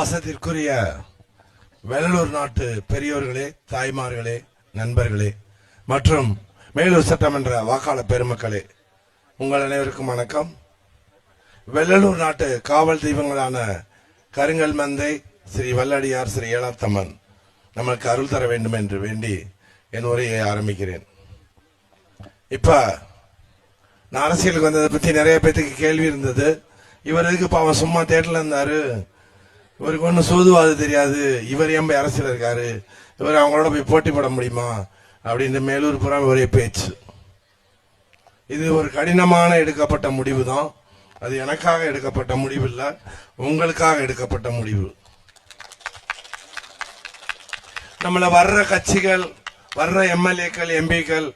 பாசத்திற்குரிய வெள்ளலூர் நாட்டு பெரியோர்களே, தாய்மார்களே, நண்பர்களே மற்றும் மேலூர் சட்டமன்ற வாக்காளர் பெருமக்களே, உங்கள் அனைவருக்கும் வணக்கம். வெள்ளலூர் நாட்டு காவல் தெய்வங்களான கருங்கல் மந்தை ஸ்ரீ வல்லடியார் ஸ்ரீ ஏலாத்தம்மன் நமக்கு அருள் தர வேண்டும் என்று வேண்டி என் உரையை ஆரம்பிக்கிறேன். இப்ப நான் அரசியலுக்கு வந்ததை பத்தி நிறைய பேருக்கு கேள்வி இருந்தது. இவர் எதுக்கு பாவம் சும்மா தேட்டர்ல இருந்தாரு, இவருக்கு ஒன்றும் சூதுவாது தெரியாது, இவர் ஏன் போய் அரசியல் இருக்காரு, இவர் அவங்களோட போய் போட்டி போட முடியுமா அப்படின்னு மேலூர் புறம் ஒரே பேச்சு. இது ஒரு கடினமான எடுக்கப்பட்ட முடிவு தான். அது எனக்காக எடுக்கப்பட்ட முடிவு இல்ல, உங்களுக்காக எடுக்கப்பட்ட முடிவு. நம்மள வர்ற கட்சிகள், வர்ற எம்எல்ஏக்கள், எம்பிக்கள்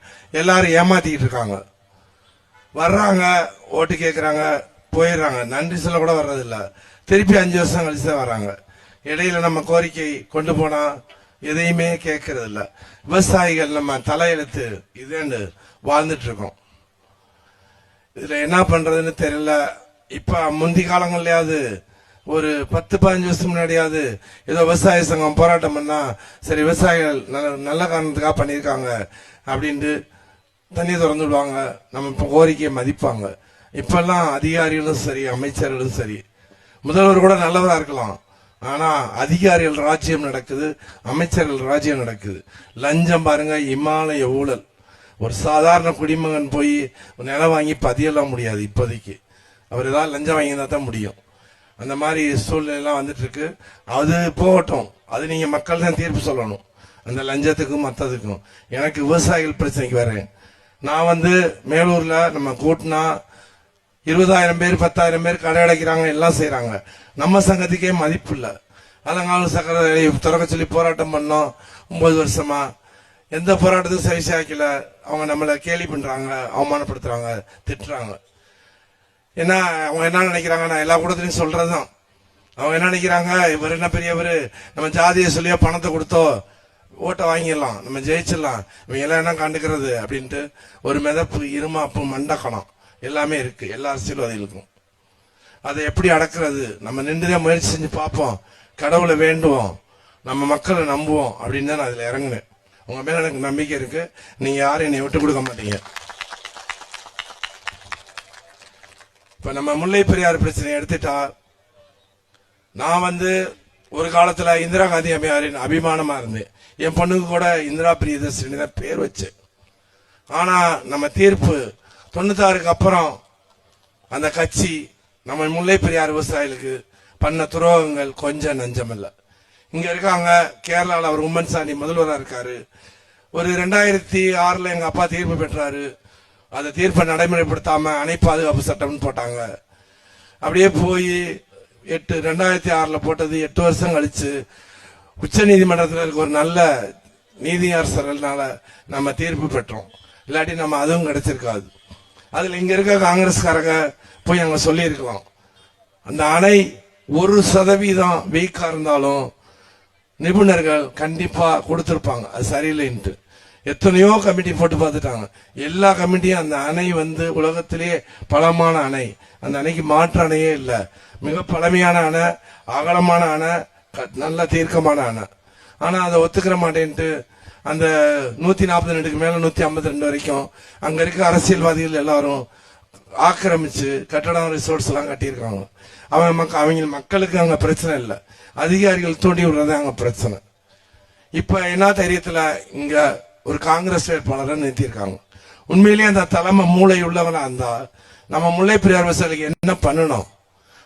எல்லாரும் ஏமாத்திக்கிட்டு இருக்காங்க. வர்றாங்க, ஓட்டு கேட்கறாங்க, போயிடுறாங்க, நன்றி சொல்ல கூட வர்றதில்ல. திருப்பி 5 வருஷம் கழிச்சு தான் வர்றாங்க. இடையில நம்ம கோரிக்கை கொண்டு போனா எதையுமே கேட்கறது இல்ல. விவசாயிகள் நம்ம தலையெழுத்து இதுன்னு வாழ்ந்துட்டு இருக்கோம். இதுல என்ன பண்றதுன்னு தெரியல. இப்ப முந்தி காலங்கள்லயாவது ஒரு 10-15 வருஷம் முன்னாடியாவது ஏதோ விவசாய சங்கம் போராட்டம் பண்ணா சரி விவசாயிகள் நல்ல காரணத்துக்காக பண்ணியிருக்காங்க அப்படின்ட்டு தண்ணி திறந்து விடுவாங்க, நம்ம இப்ப கோரிக்கையை மதிப்பாங்க. இப்பெல்லாம் அதிகாரிகளும் சரி, அமைச்சர்களும் சரி, முதல்வர் கூட நல்லவரா இருக்கலாம், ஆனா அதிகாரிகள் ராஜ்யம் நடக்குது, அமைச்சர்கள் ராஜ்யம் நடக்குது. லஞ்சம் பாருங்க, இமாலய ஊழல். ஒரு சாதாரண குடிமகன் போய் நிலம் வாங்கி பதியெல்லாம் முடியாது. இப்போதைக்கு அவர் ஏதாவது லஞ்சம் வாங்கினா தான் முடியும். அந்த மாதிரி சூழ்நிலை எல்லாம் வந்துட்டு இருக்கு. அது போகட்டும், அது நீங்க மக்கள் தான் தீர்ப்பு சொல்லணும், அந்த லஞ்சத்துக்கும் மற்றதுக்கும். எனக்கு விவசாயிகள் பிரச்சனைக்கு வரேன். நான் மேலூர்ல நம்ம கூட்டினா 20,000 பேர் 10,000 பேர் கடை அடைக்கிறாங்க, எல்லாம் செய்யறாங்க. நம்ம சங்கத்துக்கே மதிப்பு இல்ல. அலங்காலும் சக்கரை திறக்க சொல்லி போராட்டம் பண்ணோம் 9 வருஷமா. எந்த போராட்டத்தையும் சரி சாய்க்கல. அவங்க நம்மளை கேலி பண்றாங்க, அவமானப்படுத்துறாங்க, திட்டுறாங்க. ஏன்னா அவங்க என்ன நினைக்கிறாங்க, நான் எல்லா கூட்டத்திலையும் சொல்றதுதான். அவங்க என்ன நினைக்கிறாங்க, இவர் என்ன பெரியவர், நம்ம ஜாதியை சொல்லியோ பணத்தை கொடுத்தோ ஓட்டை வாங்கிடலாம், நம்ம ஜெயிச்சிடலாம், இவங்க எல்லாம் என்ன கண்டுக்கிறது அப்படின்ட்டு ஒரு மிதப்பு, இருமாப்பு, மண்டக்கணம் எல்லாமே இருக்கு எல்லா அரசியல்வாதிகளுக்கும். அதை எப்படி அடக்கிறது, நம்ம நின்றுதான் முயற்சி செஞ்சு பார்ப்போம், கடவுளை வேண்டுவோம், நம்ம மக்களை நம்புவோம் அப்படின்னு தான் நான் அதுல இறங்குனேன். உங்க மேல எனக்கு நம்பிக்கை இருக்கு, நீங்க யாரும் என்னை விட்டு கொடுக்க மாட்டீங்க. இப்ப நம்ம முல்லை பெரியார் பிரச்சனையை எடுத்துட்டா, நான் ஒரு காலத்துல இந்திரா காந்தி அம்மையாரின் அபிமானமா இருந்தேன். என் பொண்ணுக்கு கூட இந்திரா பிரியதர்ஷினி தான் பேர் வச்சேன். ஆனா நம்ம தீர்ப்பு 96க்கு அப்புறம் அந்த கட்சி நம்ம முல்லை பெரியார் விவசாயிகளுக்கு பண்ண துரோகங்கள் கொஞ்சம் நஞ்சம் இல்ல. இங்க இருக்காங்க கேரளாவில், அவர் உம்மன் சாண்டி முதல்வராக இருக்காரு. ஒரு 2006 எங்க அப்பா தீர்ப்பு பெற்றாரு. அந்த தீர்ப்பை நடைமுறைப்படுத்தாம அணை பாதுகாப்பு சட்டம்னு போட்டாங்க. அப்படியே போய் 2006 போட்டது 8 வருஷம் கழிச்சு உச்ச நீதிமன்றத்தில் இருக்க ஒரு நல்ல நீதியரசர்களால நம்ம தீர்ப்பு பெற்றோம். இல்லாட்டி நம்ம அதுவும் கிடைச்சிருக்காது. அதுல இங்க இருக்க காங்கிரஸ்காரங்க போய் அங்க சொல்லி இருக்கலாம், அந்த அணை 1% வீக்கா இருந்தாலும் நிபுணர்கள் கண்டிப்பா கொடுத்திருப்பாங்க, அது சரியில்லைன்ட்டு. எத்தனையோ கமிட்டி போட்டு பார்த்துட்டாங்க. எல்லா கமிட்டியும் அந்த அணை உலகத்திலேயே பலமான அணை, அந்த அணைக்கு மாற்று அணையே இல்லை, மிக பழமையான அணை, அகலமான அணை, நல்ல தீர்க்கமான அணை. ஆனா அதை ஒத்துக்கிற மாட்டேன்ட்டு அந்த 142க்கு மேல 152 வரைக்கும் அங்க இருக்க அரசியல்வாதிகள் எல்லாரும் ஆக்கிரமிச்சு கட்டடம், ரிசோர்ட்ஸ் எல்லாம் கட்டியிருக்காங்க. அவங்க மக்களுக்கு அங்க பிரச்சனை இல்லை, அதிகாரிகள் தூண்டி விடுறது அங்க பிரச்சனை. இப்ப என்ன தைரியத்துல இங்க ஒரு காங்கிரஸ் வேட்பாளரை நிறுத்தியிருக்காங்க. உண்மையிலேயே அந்த தலைமை மூளை உள்ளவனா இருந்தா நம்ம முல்லை பெரியார் விவசாயிகளுக்கு என்ன பண்ணணும்,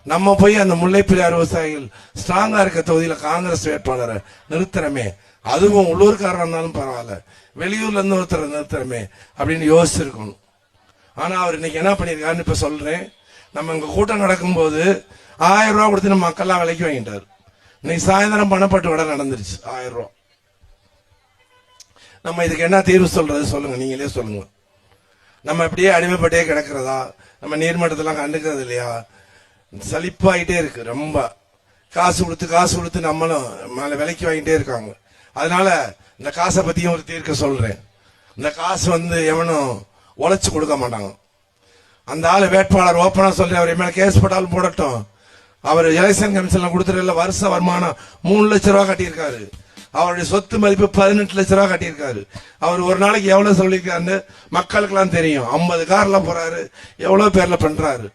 நம்ம போய் அந்த முல்லை பெரியார் விவசாயிகள் ஸ்ட்ராங்கா இருக்க தொகுதியில காங்கிரஸ் வேட்பாளரை நிறுத்துறமே, அதுவும் உள்ளூர்காரா இருந்தாலும் பரவாயில்ல, வெளியூர்ல இருந்து ஒருத்தர் நிறுத்துறமே அப்படின்னு யோசிச்சிருக்கணும். ஆனா அவர் இன்னைக்கு என்ன பண்ணிருக்காருன்னு இப்ப சொல்றேன். நம்ம இங்க கூட்டம் நடக்கும்போது 1000 ரூபாய் கொடுத்து நம்ம மக்கள்லாம் விலைக்கு வாங்கிட்டாரு. இன்னைக்கு சாயந்தரம் பணப்பட்டு விட நடந்துருச்சு 1000 ரூபாய். நம்ம இதுக்கு என்ன தீர்வு சொல்றது சொல்லுங்க, நீங்களே சொல்லுங்க. நம்ம அப்படியே அடிமைப்பட்டே கிடக்கிறதா, நம்ம நீர்மட்டத்தெல்லாம் கண்டுக்கிறது இல்லையா, சலிப்பாயிட்டே இருக்கு. ரொம்ப காசு கொடுத்து நம்மளும் மேல விலைக்கு வாங்கிட்டே இருக்காங்க. அதனால இந்த காசை பத்தியும் ஒரு தீர்க்க சொல்றேன். இந்த காசு எவனும் உழைச்சு கொடுக்க மாட்டாங்க. அந்த ஆளு வேட்பாளர் ஓப்பனா சொல்லி அவர் மேல கேஸ் போட்டாலும் போடட்டும், அவர் எலெக்ஷன் கமிஷன்ல கொடுத்துருல வருஷ வருமானம் 3 லட்சம் ரூபாய் கட்டியிருக்காரு. அவருடைய சொத்து மதிப்பு 18 லட்சம் ரூபாய் கட்டியிருக்காரு. அவர் ஒரு நாளைக்கு எவ்வளவு செலவழிக்கிறாரு மக்களுக்கு எல்லாம் தெரியும். 50 கார்ல போறாரு, எவ்வளவு பேர்ல பண்றாரு.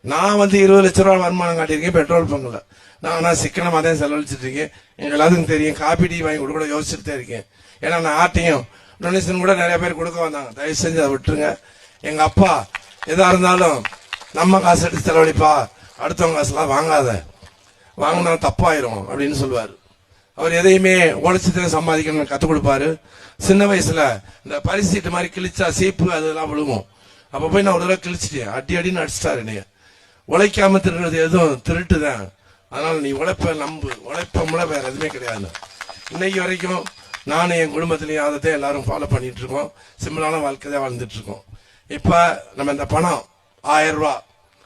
நான் 20 லட்சம் ரூபாய் வருமானம் காட்டியிருக்கேன் பெட்ரோல் பங்குல. நான் சிக்கனமா தான் செலவழிச்சிட்டு இருக்கேன். எங்க எல்லாத்துக்கும் தெரியும். காப்பி டீ வாங்கி கொடுக்க யோசிச்சுட்டு இருக்கேன். ஏன்னா நான் ஆட்டையும் டொனேஷன் கூட நிறைய பேர் கொடுக்க வந்தாங்க. தயவு செஞ்சு அதை விட்டுருங்க. எங்க அப்பா எதா இருந்தாலும் நம்ம காசு எடுத்து செலவழிப்பா, அடுத்தவங்க காசுலாம் வாங்காத, வாங்கினா தப்பாயிரும் அப்படின்னு சொல்லுவாரு. அவர் எதையுமே உழைச்சுதான் சம்பாதிக்கணும்னு கத்துக் கொடுப்பாரு. சின்ன வயசுல இந்த பரிசீட்டு மாதிரி கிழிச்சா சீப்பு அதெல்லாம் விழுகும். அப்ப போய் நான் ஒரு தடவை கிழிச்சிட்டேன். அடின்னு அடிச்சிட்டாரு என்னைய. உழைக்காம திருடுறது எதுவும் திருட்டுதான். அதனால நீ உழைப்ப நம்பு, உழைப்ப வேற எதுவுமே கிடையாது. இன்னைக்கு வரைக்கும் நானும் என் குடும்பத்திலையும் அதை எல்லாரும் ஃபாலோ பண்ணிட்டு இருக்கோம். சிம்பிளான வாழ்க்கை தான் வாழ்ந்துட்டு இருக்கோம். இப்ப நம்ம இந்த பணம் 1000 ரூபாய்,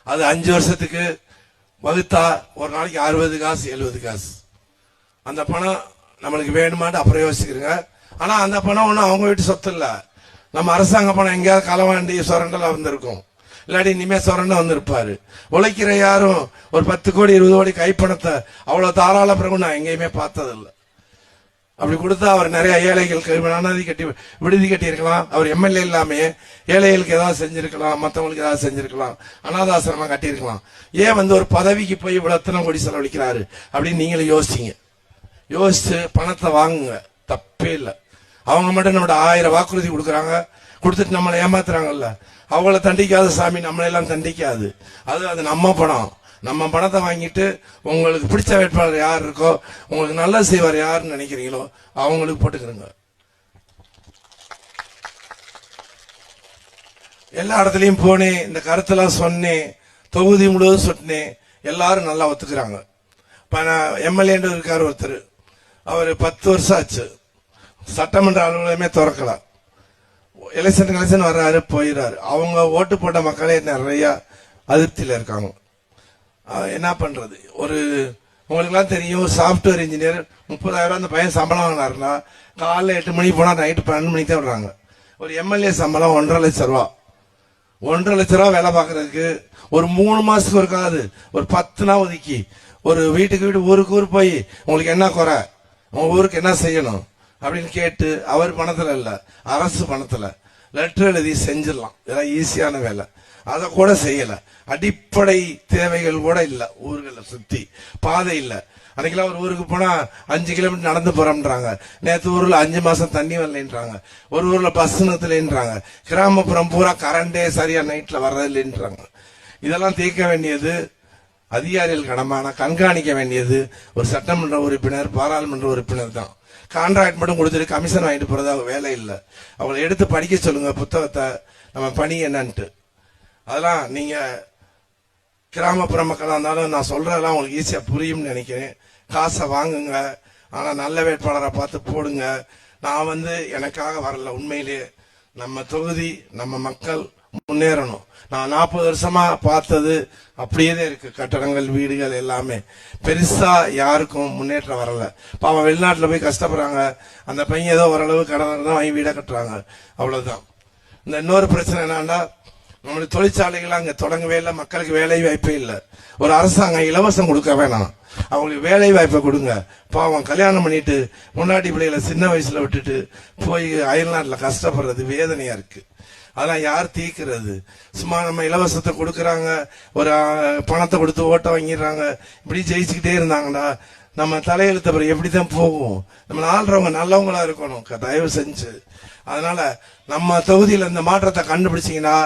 அது 5 வருஷத்துக்கு வகுத்தா ஒரு நாளைக்கு 60 காசு 70 காசு. அந்த பணம் நம்மளுக்கு வேணுமான்னு அப்புறம் யோசிக்கிறீங்க. ஆனா அந்த பணம் ஒன்றும் அவங்க வீட்டு சொத்து இல்ல. நம்ம அரசாங்க பணம் எங்கேயாவது களவாண்டி சுரண்டல வந்திருக்கும், இல்லாட்டி இனிமே சுரண்ட வந்திருப்பாரு. உழைக்கிற யாரும் ஒரு 10 கோடி 20 கோடி கைப்பணத்தை அவ்வளவு தாராள பிறகு நான் எங்கேயுமே பார்த்ததில்லை. அப்படி கொடுத்தா அவர் நிறைய ஏழைகளுக்கு அனாதி கட்டி விடுதி கட்டி இருக்கலாம். அவர் எம்எல்ஏ இல்லாமே ஏழைகளுக்கு ஏதாவது செஞ்சிருக்கலாம், மற்றவங்களுக்கு ஏதாவது செஞ்சிருக்கலாம், அனாதாசிரமம் கட்டியிருக்கலாம். ஏன் ஒரு பதவிக்கு போய் இவ்வளவு கோடி செலவழிக்கிறாரு அப்படின்னு நீங்களும் யோசிச்சிங்க. யோசிச்சு பணத்தை வாங்குங்க, தப்பே இல்லை. அவங்க மட்டும் நம்மளோட 1000 வாக்குறுதி கொடுக்குறாங்க, கொடுத்துட்டு நம்மளை ஏமாத்துறாங்கல்ல. அவங்கள தண்டிக்காத சாமி நம்மளெல்லாம் தண்டிக்காது. அது நம்ம பணம். நம்ம பணத்தை வாங்கிட்டு உங்களுக்கு பிடிச்ச வேட்பாளர் யார் இருக்கோ, உங்களுக்கு நல்ல செய்வார் யாருன்னு நினைக்கிறீங்களோ அவங்களுக்கு போட்டுக்கிறங்க. எல்லா இடத்துலயும் போனேன், இந்த கருத்தெல்லாம் சொன்னேன், தொகுதி முழுவதும் சொன்னேன், எல்லாரும் நல்லா ஒத்துக்கிறாங்க. இப்ப நான் எம்எல்ஏ இருக்காரு ஒருத்தர், அவர் 10 வருஷம் ஆச்சு, சட்டமன்ற அலுவலகமே திறக்கல. எலெக்ஷன் வர்றாரு போயிடுறாரு. அவங்க ஓட்டு போட்ட மக்களே நிறைய அதிருப்தியில இருக்காங்க. என்ன பண்றது? உங்களுக்கு எல்லாம் தெரியும், சாப்ட்வேர் இன்ஜினியர் 30,000 அந்த பையன் சம்பளம் வாங்கினாருன்னா காலைல 8 மணிக்கு போனா நைட்டு 12 மணிக்கு தான் விடுறாங்க. ஒரு எம்எல்ஏ சம்பளம் 1.5 லட்சம் ரூபா. 1.5 லட்சம் ரூபா வேலை பார்க்கறதுக்கு ஒரு 3 மாசத்துக்கு ஒருக்காது ஒரு 10 நாள் ஒதுக்கி ஒரு வீட்டுக்கு ஊருக்கு போய் உங்களுக்கு என்ன குறை, உங்க ஊருக்கு என்ன செய்யணும் அப்படின்னு கேட்டு, அவர் பணத்துல இல்ல அரசு பணத்துல லெட்டர் எழுதி செஞ்சிடலாம். இதெல்லாம் ஈஸியான வேலை. அதை கூட செய்யல. அடிப்படை தேவைகள் கூட இல்ல. ஊர்களை சுத்தி பாதை இல்ல. அன்னைக்கெல்லாம் ஒரு ஊருக்கு போனா 5 கிலோமீட்டர் நடந்து போறோம்ன்றாங்க. நேற்று ஊர்ல 5 மாசம் தண்ணி வரலன்றாங்க. ஒரு ஊர்ல பஸ் நிறுத்தலைன்றாங்க. கிராமப்புறம் பூரா கரண்டே சரியா நைட்ல வர்றதில்லைன்றாங்க. இதெல்லாம் தீர்க்க வேண்டியது அதிகாரிகள் கடமை. கண்காணிக்க வேண்டியது ஒரு சட்டமன்ற உறுப்பினர், பாராளுமன்ற உறுப்பினர் தான். கான்ட்ராக்ட் மட்டும் கொடுத்துட்டு கமிஷன் வாங்கிட்டு போறது அவங்க வேலை இல்லை. அவங்களை எடுத்து படிக்க சொல்லுங்க புத்தகத்தை, நம்ம பணி என்னன்ட்டு. அதெல்லாம் நீங்க கிராமப்புற மக்களா இருந்தாலும் நான் சொல்றதெல்லாம் உங்களுக்கு ஈஸியா புரியும்னு நினைக்கிறேன். காசை வாங்குங்க, ஆனா நல்ல வேட்பாளரை பார்த்து போடுங்க. நான் எனக்காக வரல. உண்மையிலேயே நம்ம தொகுதி நம்ம மக்கள் முன்னேறணும். நான் 40 வருஷமா பார்த்தது அப்படியே இருக்கு. கட்டடங்கள், வீடுகள் எல்லாமே பெருசா யாருக்கும் முன்னேற்றம் வரல. பாவம் வெளிநாட்டுல போய் கஷ்டப்படுறாங்க. அந்த பையன் ஏதோ ஓரளவு கடன் தான் வாங்கி வீட கட்டுறாங்க, அவ்வளவுதான். இந்த இன்னொரு பிரச்சனை என்னன்னா, நம்மளுடைய தொழிற்சாலைகள் அங்க தொடங்கவே இல்லை. மக்களுக்கு வேலை வாய்ப்பே இல்லை. ஒரு அரசாங்கம் இலவசம் கொடுக்க வேணாம், அவங்களுக்கு வேலை வாய்ப்பை கொடுங்க. பாவம் கல்யாணம் பண்ணிட்டு முன்னாடி பிள்ளைகளை சின்ன வயசுல விட்டுட்டு போய் அயல்நாட்டுல கஷ்டப்படுறது வேதனையா இருக்கு. அதெல்லாம் யார் தீர்க்கிறது? சும்மா நம்ம இலவசத்தை கொடுக்கறாங்க, ஒரு பணத்தை கொடுத்து ஓட்ட வாங்கிடுறாங்க. இப்படி ஜெயிச்சுக்கிட்டே இருந்தாங்கடா நம்ம தலையெழுத்த பிறகு எப்படித்தான் போகும்? நம்ம ஆள்றவங்க நல்லவங்களா இருக்கணும் தயவு செஞ்சு. அதனால நம்ம தொகுதியில இந்த மாற்றத்தை கண்டுபிடிச்சீங்கன்னா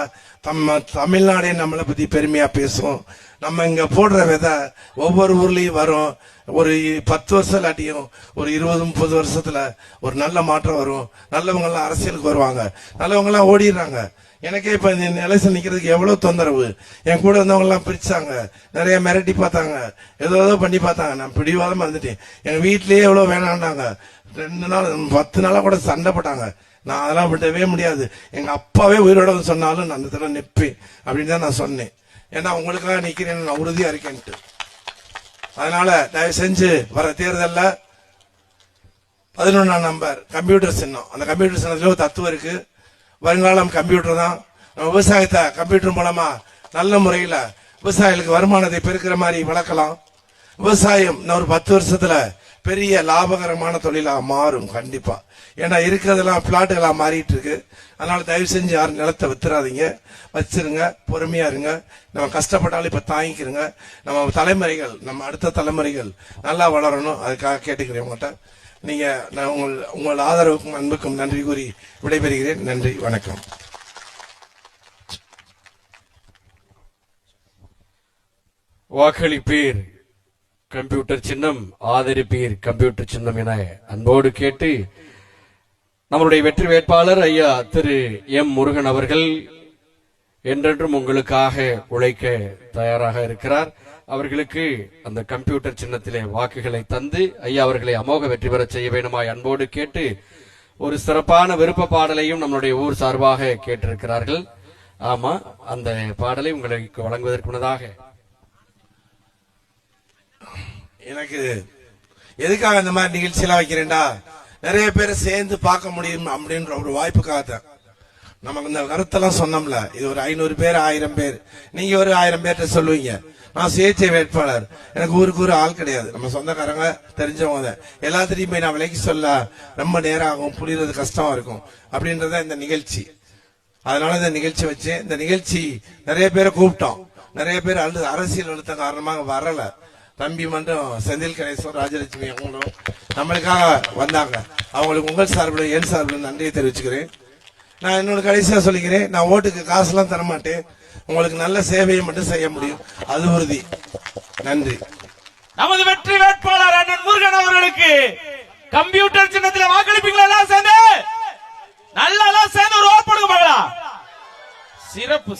நம்ம தமிழ்நாடே நம்மளை பத்தி பெருமையா பேசும். நம்ம இங்க போடுற விதை ஒவ்வொரு ஊர்லயும் வரும். ஒரு 10 வருஷம் இல்லாட்டியும் ஒரு 20-30 வருஷத்துல ஒரு நல்ல மாற்றம் வரும். நல்லவங்க எல்லாம் அரசியலுக்கு வருவாங்க, நல்லவங்க எல்லாம் ஓடிடுறாங்க. எனக்கே இப்ப எலெக்ஷன் நிக்கிறதுக்கு எவ்வளவு தொந்தரவு. என் கூட இருந்தவங்க எல்லாம் பிரிச்சாங்க, நிறைய மிரட்டி பார்த்தாங்க, ஏதோ பண்ணி பார்த்தாங்க. நான் பிடிவாதமா இருந்துட்டேன். எங்க வீட்லயே எவ்வளவு வேணாண்டாங்க. 2 நாள் 10 நாளா கூட சண்டை போட்டாங்க. நான் அதெல்லாம் விடவே முடியாது. எங்க அப்பாவே உயிரோட சொன்னாலும் நான் அந்த தடவை நிற்பேன் அப்படின்னு தான் நான் சொன்னேன். ஏன்னா உங்களுக்காக நிக்கிறேன்னு நான் உறுதியா இருக்கேன்ட்டு. அதனால தயவு செஞ்சு வர தேர்தல்ல 11ஆம் நம்பர் கம்ப்யூட்டர் சின்னம். அந்த கம்ப்யூட்டர் சின்னத்துல ஒரு தத்துவம் இருக்கு. வருங்காலம் கம்ப்யூட்டர் தான். விவசாயத்தை கம்ப்யூட்டர் மூலமா நல்ல முறையில விவசாயிகளுக்கு வருமானத்தை பெருக்கிற மாதிரி வளர்க்கலாம். விவசாயம் இன்னும் ஒரு 10 வருஷத்துல பெரிய லாபகரமான தொழிலா மாறும் கண்டிப்பா. ஏன்னா இருக்கிறதெல்லாம் பிளாட்டுகளா மாறிட்டு இருக்கு. அதனால தயவு செஞ்சு யாரும் நிலத்தை வித்துறாதீங்க, வச்சிருங்க, பொறுமையா இருங்க. நம்ம கஷ்டப்பட்டாலும் இப்ப தாங்கிக்கிறங்க. நம்ம தலைமுறைகள், நம்ம அடுத்த தலைமுறைகள் நல்லா வளரணும். அதுக்காக கேட்டுக்கிறேன் உங்கள்கிட்ட. நீங்க நான் உங்கள் ஆதரவுக்கும் அன்புக்கும் நன்றி கூறி விடைபெறுகிறேன். நன்றி, வணக்கம். வாக்களிப்பீர் கம்ப்யூட்டர் சின்னம், ஆதரிப்பீர் கம்ப்யூட்டர் சின்னம் என அன்போடு கேட்டு நம்முடைய வெற்றி வேட்பாளர் ஐயா திரு எம் முருகன் அவர்கள் என்றென்றும் உங்களுக்காக உழைக்க தயாராக இருக்கிறார். அவர்களுக்கு அந்த கம்ப்யூட்டர் சின்னத்திலே வாக்குகளை தந்து ஐயா அவர்களை அமோக வெற்றி பெற செய்ய வேண்டுமாய் அன்போடு கேட்டு ஒரு சிறப்பான விருப்ப பாடலையும் நம்முடைய ஊர் சார்பாக கேட்டிருக்கிறார்கள். ஆமா, அந்த பாடலை உங்களுக்கு வழங்குவதற்கு முன்னதாக எனக்கு எதுக்காக இந்த மாதிரி நிகழ்ச்சியெல்லாம் வைக்கிறேன்டா, நிறைய பேரை சேர்ந்து பார்க்க முடியும் அப்படின்ற ஒரு வாய்ப்புக்காகத்தான். நமக்கு இந்த கருத்தெல்லாம் சொன்னோம்ல, இது ஒரு 500 பேர் 1000 பேர், நீங்க ஒரு 1000 பேர்ட்ட சொல்லுவீங்க. நான் சுயேட்சை வேட்பாளர், எனக்கு ஊருக்கு ஒரு ஆள் கிடையாது, நம்ம சொந்தக்காரங்க தெரிஞ்சவங்க. எல்லாத்திலையும் போய் நான் விலைக்கு சொல்ல ரொம்ப நேரம் ஆகும், புரியுறது கஷ்டமா இருக்கும். அப்படின்றத இந்த நிகழ்ச்சி. அதனால இந்த நிகழ்ச்சி வச்சு, இந்த நிகழ்ச்சி நிறைய பேரை கூப்பிட்டோம். நிறைய பேர் அரசியல் அழுத்த காரணமாக வரல. தம்பி மட்டும் செந்தில் கணேசன், ராஜலட்சுமி அவங்களும் நம்மளுக்காக வந்தாங்க. அவங்களுக்கு உங்கள் சார்பில் என் சார்பில் நன்றியை தெரிவிச்சுக்கிறேன். நான் என்னோட கடைசியா சொல்லிக்கிறேன், நான் ஓட்டுக்கு காசுலாம் தரமாட்டேன், உங்களுக்கு நல்ல சேவையை மட்டும் செய்ய முடியும், அது உறுதி. நன்றி. நமது வெற்றி வேட்பாளர் அண்ணன் முருகன் அவர்களுக்கு கம்ப்யூட்டர் சின்னத்தில் வாக்களிப்பீங்களா? எல்லாம் சேர்ந்து நல்லா சேர்ந்து ஒரு ஓட் போடுங்க. சிறப்பு.